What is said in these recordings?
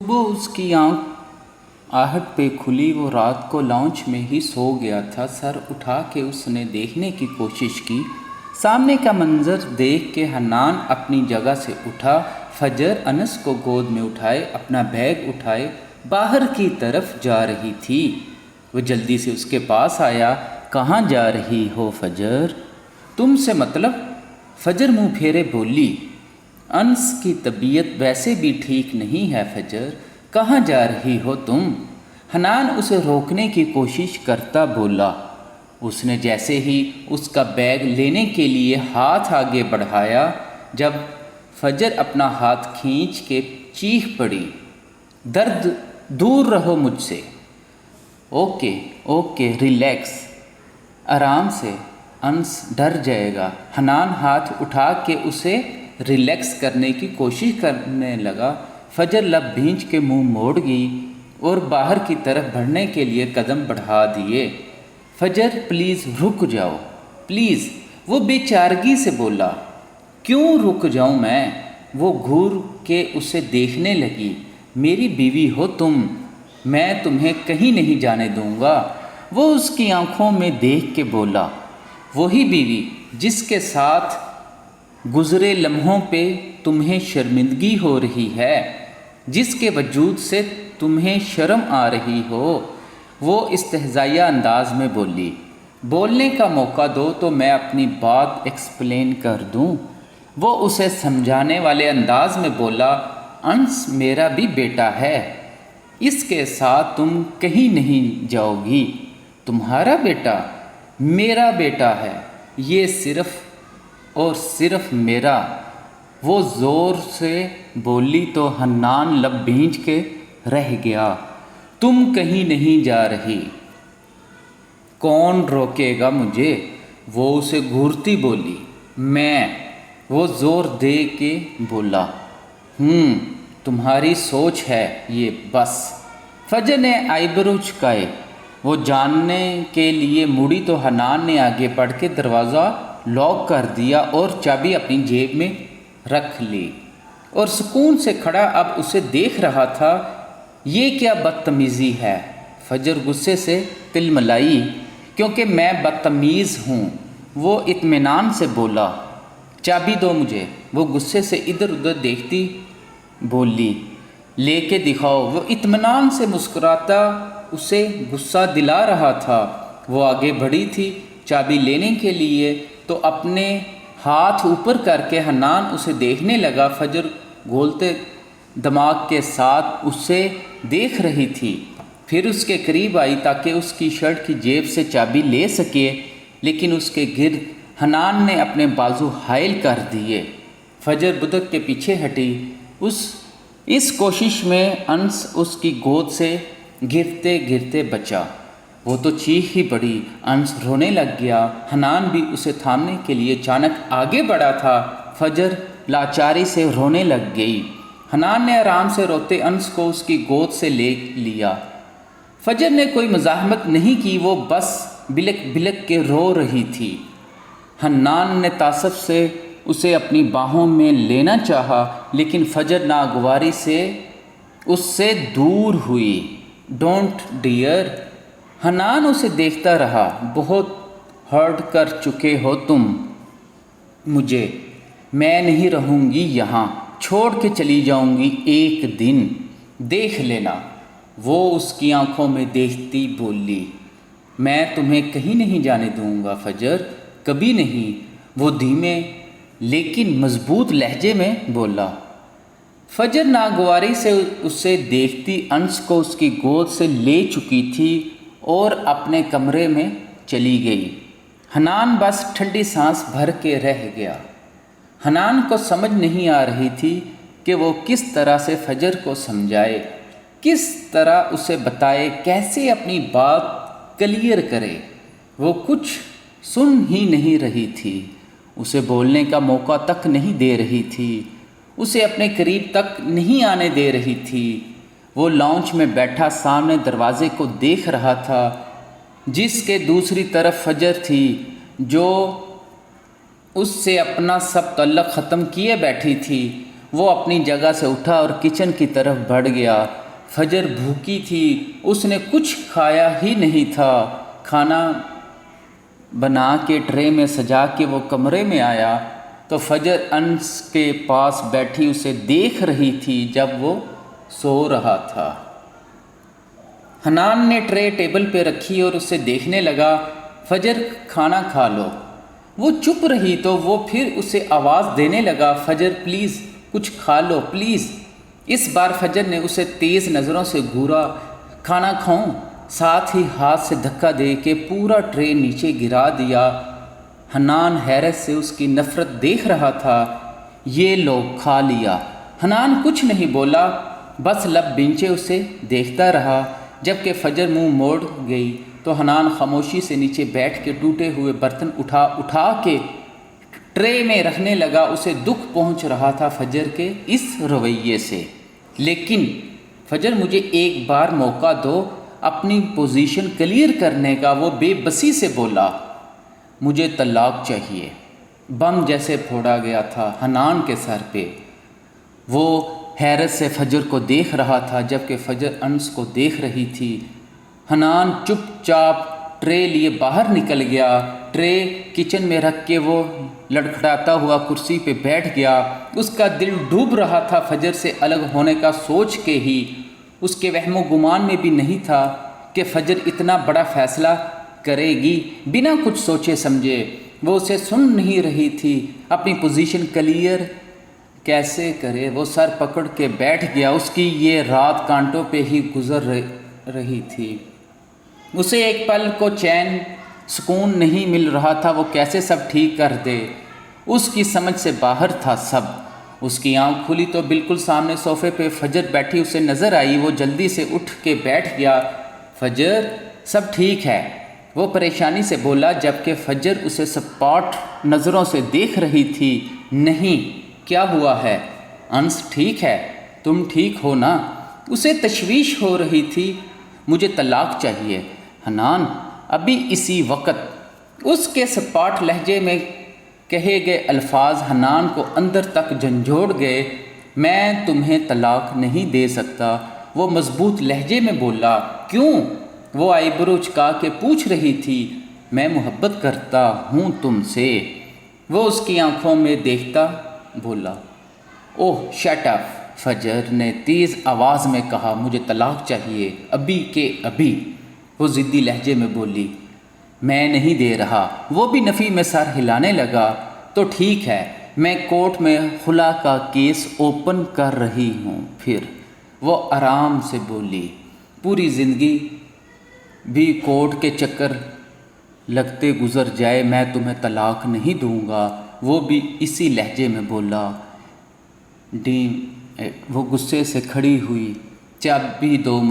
وہ اس کی آنکھ آہٹ پہ کھلی، وہ رات کو لانچ میں ہی سو گیا تھا۔ سر اٹھا کے اس نے دیکھنے کی کوشش کی۔ سامنے کا منظر دیکھ کے حنان اپنی جگہ سے اٹھا۔ فجر انس کو گود میں اٹھائے اپنا بیگ اٹھائے باہر کی طرف جا رہی تھی۔ وہ جلدی سے اس کے پاس آیا۔ کہاں جا رہی ہو فجر؟ تم سے مطلب؟ فجر منہ پھیرے بولی۔ انس کی طبیعت ویسے بھی ٹھیک نہیں ہے فجر، کہاں جا رہی ہو تم؟ حنان اسے روکنے کی کوشش کرتا بولا۔ اس نے جیسے ہی اس کا بیگ لینے کے لیے ہاتھ آگے بڑھایا، جب فجر اپنا ہاتھ کھینچ کے چیخ پڑی، درد دور رہو مجھ سے۔ اوکے ریلیکس، آرام سے، انس ڈر جائے گا۔ حنان ہاتھ اٹھا کے اسے ریلیکس کرنے کی کوشش کرنے لگا۔ فجر لب بھینچ کے منہ موڑ گئی اور باہر کی طرف بڑھنے کے لیے قدم بڑھا دیے۔ فجر پلیز رک جاؤ، پلیز، وہ بے چارگی سے بولا۔ کیوں رک جاؤں میں؟ وہ گھور کے اسے دیکھنے لگی۔ میری بیوی ہو تم، میں تمہیں کہیں نہیں جانے دوں گا۔ وہ اس کی آنکھوں میں دیکھ کے بولا۔ وہی بیوی جس کے ساتھ گزرے لمحوں پہ تمہیں شرمندگی ہو رہی ہے، جس کے وجود سے تمہیں شرم آ رہی ہو، وہ استہزائیہ انداز میں بولی۔ بولنے کا موقع دو تو میں اپنی بات ایکسپلین کر دوں۔ وہ اسے سمجھانے والے انداز میں بولا۔ انس میرا بھی بیٹا ہے، اس کے ساتھ تم کہیں نہیں جاؤ گی۔ تمہارا بیٹا؟ میرا بیٹا ہے، یہ صرف اور صرف میرا۔ وہ زور سے بولی تو حنان لب بھینچ کے رہ گیا۔ تم کہیں نہیں جا رہی۔ کون روکے گا مجھے؟ وہ اسے گھورتی بولی۔ میں۔ وہ زور دے کے بولا۔ تمہاری سوچ ہے یہ بس۔ فجر نے آئی برو چکائے۔ وہ جاننے کے لیے مڑی تو حنان نے آگے بڑھ کے دروازہ لاک کر دیا اور چابی اپنی جیب میں رکھ لی، اور سکون سے کھڑا اب اسے دیکھ رہا تھا۔ یہ کیا بدتمیزی ہے؟ فجر غصے سے تلملائی۔ کیونکہ میں بدتمیز ہوں، وہ اطمینان سے بولا۔ چابی دو مجھے، وہ غصے سے ادھر ادھر دیکھتی بولی۔ لے کے دکھاؤ، وہ اطمینان سے مسکراتا اسے غصہ دلا رہا تھا۔ وہ آگے بڑھی تھی چابی لینے کے لیے تو اپنے ہاتھ اوپر کر کے حنان اسے دیکھنے لگا۔ فجر گھولتے دماغ کے ساتھ اسے دیکھ رہی تھی، پھر اس کے قریب آئی تاکہ اس کی شرٹ کی جیب سے چابی لے سکے، لیکن اس کے گرد حنان نے اپنے بازو حائل کر دیے۔ فجر بدک کے پیچھے ہٹی۔ اس کوشش میں انس اس کی گود سے گرتے گرتے بچا۔ وہ تو چیخ ہی پڑی۔ انس رونے لگ گیا۔ حنان بھی اسے تھامنے کے لیے اچانک آگے بڑھا تھا۔ فجر لاچاری سے رونے لگ گئی۔ حنان نے آرام سے روتے انس کو اس کی گود سے لے لیا۔ فجر نے کوئی مزاحمت نہیں کی، وہ بس بلک بلک کے رو رہی تھی۔ حنان نے تعصب سے اسے اپنی باہوں میں لینا چاہا، لیکن فجر ناگواری سے اس سے دور ہوئی۔ Don't dear. حنان اسے دیکھتا رہا۔ بہت ہرٹ کر چکے ہو تم مجھے، میں نہیں رہوں گی یہاں، چھوڑ کے چلی جاؤں گی ایک دن، دیکھ لینا۔ وہ اس کی آنکھوں میں دیکھتی بولی۔ میں تمہیں کہیں نہیں جانے دوں گا فجر، کبھی نہیں۔ وہ دھیمے لیکن مضبوط لہجے میں بولا۔ فجر ناگواری سے اسے دیکھتی انس کو اس کی گود سے لے چکی تھی اور اپنے کمرے میں چلی گئی۔ حنان بس ٹھنڈی سانس بھر کے رہ گیا۔ حنان کو سمجھ نہیں آ رہی تھی کہ وہ کس طرح سے فجر کو سمجھائے، کس طرح اسے بتائے، کیسے اپنی بات کلیئر کرے۔ وہ کچھ سن ہی نہیں رہی تھی، اسے بولنے کا موقع تک نہیں دے رہی تھی، اسے اپنے قریب تک نہیں آنے دے رہی تھی۔ وہ لاؤنج میں بیٹھا سامنے دروازے کو دیکھ رہا تھا، جس کے دوسری طرف فجر تھی، جو اس سے اپنا سب تعلق ختم کیے بیٹھی تھی۔ وہ اپنی جگہ سے اٹھا اور کچن کی طرف بڑھ گیا۔ فجر بھوکی تھی، اس نے کچھ کھایا ہی نہیں تھا۔ کھانا بنا کے ٹرے میں سجا کے وہ کمرے میں آیا تو فجر انس کے پاس بیٹھی اسے دیکھ رہی تھی جب وہ سو رہا تھا۔ حنان نے ٹرے ٹیبل پہ رکھی اور اسے دیکھنے لگا۔ فجر کھانا کھا لو۔ وہ چپ رہی تو وہ پھر اسے آواز دینے لگا، فجر پلیز کچھ کھا لو پلیز۔ اس بار فجر نے اسے تیز نظروں سے گھورا۔ کھانا کھاؤں؟ ساتھ ہی ہاتھ سے دھکا دے کے پورا ٹرے نیچے گرا دیا۔ حنان حیرت سے اس کی نفرت دیکھ رہا تھا۔ یہ لو کھا لیا۔ حنان کچھ نہیں بولا، بس لب بینچے اسے دیکھتا رہا۔ جب کہ فجر منہ موڑ گئی تو حنان خاموشی سے نیچے بیٹھ کے ٹوٹے ہوئے برتن اٹھا کے ٹرے میں رکھنے لگا۔ اسے دکھ پہنچ رہا تھا فجر کے اس رویے سے۔ لیکن فجر مجھے ایک بار موقع دو اپنی پوزیشن کلیئر کرنے کا، وہ بے بسی سے بولا۔ مجھے طلاق چاہیے۔ بم جیسے پھوڑا گیا تھا حنان کے سر پہ۔ وہ حیرت سے فجر کو دیکھ رہا تھا جبکہ فجر انس کو دیکھ رہی تھی۔ حنان چپ چاپ ٹرے لیے باہر نکل گیا۔ ٹرے کچن میں رکھ کے وہ لڑکھڑاتا ہوا کرسی پہ بیٹھ گیا۔ اس کا دل ڈوب رہا تھا فجر سے الگ ہونے کا سوچ کے ہی۔ اس کے وہم و گمان میں بھی نہیں تھا کہ فجر اتنا بڑا فیصلہ کرے گی بنا کچھ سوچے سمجھے۔ وہ اسے سن نہیں رہی تھی۔ اپنی پوزیشن کلیئر کیسے کرے؟ وہ سر پکڑ کے بیٹھ گیا۔ اس کی یہ رات کانٹوں پہ ہی گزر رہی تھی۔ اسے ایک پل کو چین سکون نہیں مل رہا تھا۔ وہ کیسے سب ٹھیک کر دے؟ اس کی سمجھ سے باہر تھا سب۔ اس کی آنکھ کھلی تو بالکل سامنے صوفے پہ فجر بیٹھی اسے نظر آئی۔ وہ جلدی سے اٹھ کے بیٹھ گیا۔ فجر سب ٹھیک ہے؟ وہ پریشانی سے بولا جبکہ فجر اسے سپاٹ نظروں سے دیکھ رہی تھی۔ نہیں، کیا ہوا ہے؟ انس ٹھیک ہے؟ تم ٹھیک ہو نا؟ اسے تشویش ہو رہی تھی۔ مجھے طلاق چاہیے حنان، ابھی اسی وقت۔ اس کے سپاٹ لہجے میں کہے گئے الفاظ حنان کو اندر تک جھنجھوڑ گئے۔ میں تمہیں طلاق نہیں دے سکتا، وہ مضبوط لہجے میں بولا۔ کیوں؟ وہ آئی برو چکا کے پوچھ رہی تھی۔ میں محبت کرتا ہوں تم سے، وہ اس کی آنکھوں میں دیکھتا بولا۔ اوہ شٹ اپ، فجر نے تیز آواز میں کہا۔ مجھے طلاق چاہیے ابھی کے ابھی، وہ ضدی لہجے میں بولی۔ میں نہیں دے رہا، وہ بھی نفی میں سر ہلانے لگا۔ تو ٹھیک ہے، میں کورٹ میں خلا کا کیس اوپن کر رہی ہوں پھر، وہ آرام سے بولی۔ پوری زندگی بھی کورٹ کے چکر لگتے گزر جائے، میں تمہیں طلاق نہیں دوں گا، وہ بھی اسی لہجے میں بولا۔ وہ غصے سے کھڑی ہوئی۔ چابی دو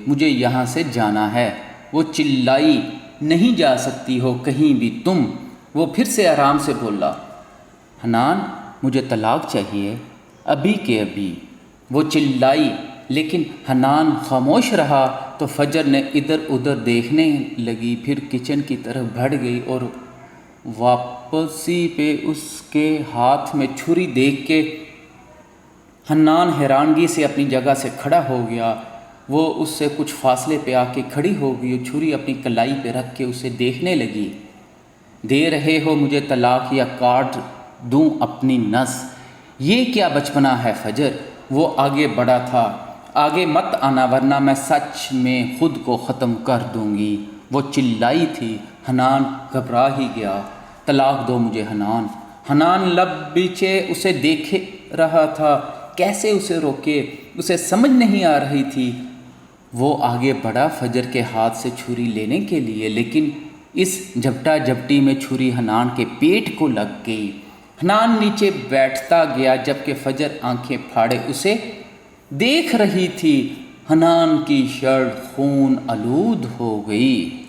مجھے یہاں سے جانا ہے، وہ چلائی۔ نہیں جا سکتی ہو کہیں بھی تم، وہ پھر سے آرام سے بولا۔ حنان مجھے طلاق چاہیے ابھی کے ابھی، وہ چلائی۔ لیکن حنان خاموش رہا تو فجر نے ادھر ادھر دیکھنے لگی، پھر کچن کی طرف بڑھ گئی اور واپسی پہ اس کے ہاتھ میں چھری دیکھ کے حنان حیرانگی سے اپنی جگہ سے کھڑا ہو گیا۔ وہ اس سے کچھ فاصلے پہ آ کے کھڑی ہو گئی اور چھری اپنی کلائی پہ رکھ کے اسے دیکھنے لگی۔ دے رہے ہو مجھے طلاق یا کاٹ دوں اپنی نس؟ یہ کیا بچپنا ہے فجر؟ وہ آگے بڑھا تھا۔ آگے مت آنا ورنہ میں سچ میں خود کو ختم کر دوں گی، وہ چلائی تھی۔ حنان گھبرا ہی گیا۔ طلاق دو مجھے حنان۔ حنان لب بیچے اسے دیکھ رہا تھا، کیسے اسے روکے؟ اسے سمجھ نہیں آ رہی تھی۔ وہ آگے بڑھا فجر کے ہاتھ سے چھری لینے کے لیے، لیکن اس جھپٹا جھپٹی میں چھری حنان کے پیٹ کو لگ گئی۔ حنان نیچے بیٹھتا گیا جبکہ فجر آنکھیں پھاڑے اسے دیکھ رہی تھی۔ حنان کی شرٹ خون آلود ہو گئی۔